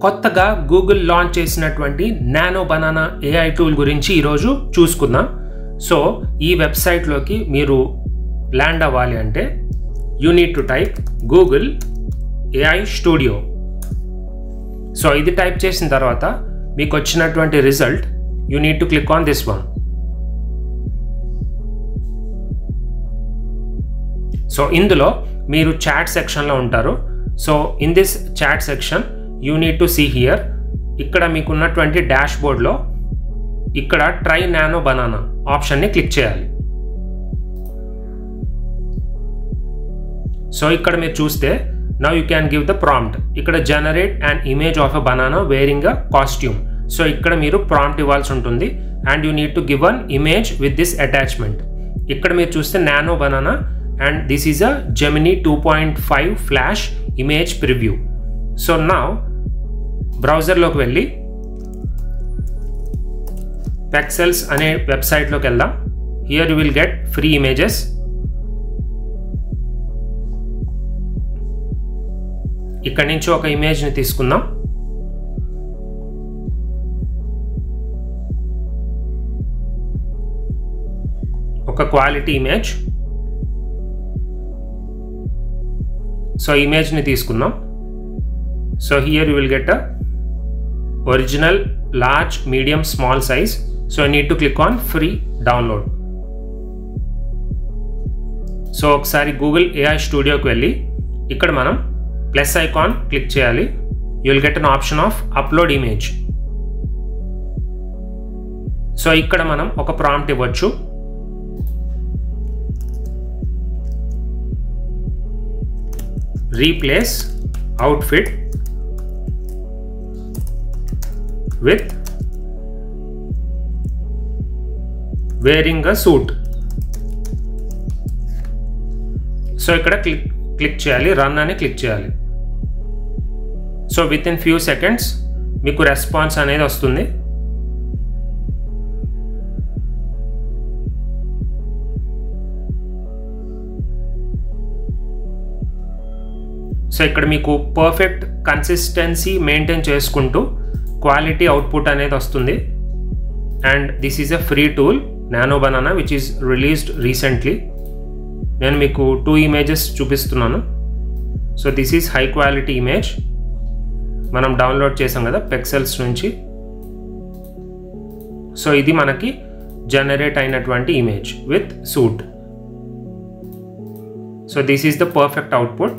కొత్తగా Google launch చేసినటువంటి nano banana AI tool గురించి ఈరోజు చూసుకుందాం. సో ఈ వెబ్సైట్లోకి మీరు ల్యాండ్ అవ్వాలి అంటే you need to type Google AI studio. So ఇది టైప్ చేసిన తర్వాత మీకు వచ్చినటువంటి result you need to click on this one. So ఇందులో మీరు చాట్ సెక్షన్లో ఉంటారు. So in this chat section you need to see here. ఇక్కడ మీకు ఉన్నటువంటి డాష్ బోర్డ్లో ఇక్కడ ట్రై నానో బనానా ఆప్షన్ని క్లిక్ చేయాలి. సో ఇక్కడ మీరు చూస్తే now you can give the prompt. ఇక్కడ generate an image of a banana wearing a costume. So ఇక్కడ మీరు ప్రాంప్ట్ ఇవ్వాల్సి ఉంటుంది and you need to give an image with this attachment. ఇక్కడ మీరు చూస్తే nano banana and this is a Gemini 2.5 flash image preview. So now browser లోకి వెళ్ళి Pexels అనే వెబ్సైట్ లోకి వెళ్దాం. Here you will get free images. ఇక్కడ నుంచి ఒక ఇమేజ్ ని తీసుకుందాం. ఒక క్వాలిటీ ఇమేజ్. సో ఇమేజ్ని తీసుకుందాం. So here you will get a original large medium small size. So I need to click on free download. So ఒకసారి గూగుల్ AI స్టూడియోకి వెళ్ళి ఇక్కడ మనం ప్లస్ ఐకాన్ క్లిక్ చేయాలి. You will get an option of upload image. So ఇక్కడ మనం ఒక prompt ఇవ్వచ్చు. Replace outfit with wearing a suit. So ఇక్కడ క్లిక్ చేయాలి, రన్ అని క్లిక్ చేయాలి. So with in few seconds మీకు రెస్పాన్స్ అనేది వస్తుంది. సో ఇక్కడ మీకు పర్ఫెక్ట్ కన్సిస్టెన్సీ మెయింటైన్ చేసుకుంటూ క్వాలిటీ అవుట్పుట్ అనేది వస్తుంది. And this is a free tool nano banana which is released recently. నేను మీకు 2 ఇమేజెస్ చూపిస్తున్నాను. So this is high quality image. మనం డౌన్లోడ్ చేసాం కదా పెక్సెల్స్ నుంచి. సో ఇది మనకి జనరేట్ అయినటువంటి image with suit. So this is the perfect output.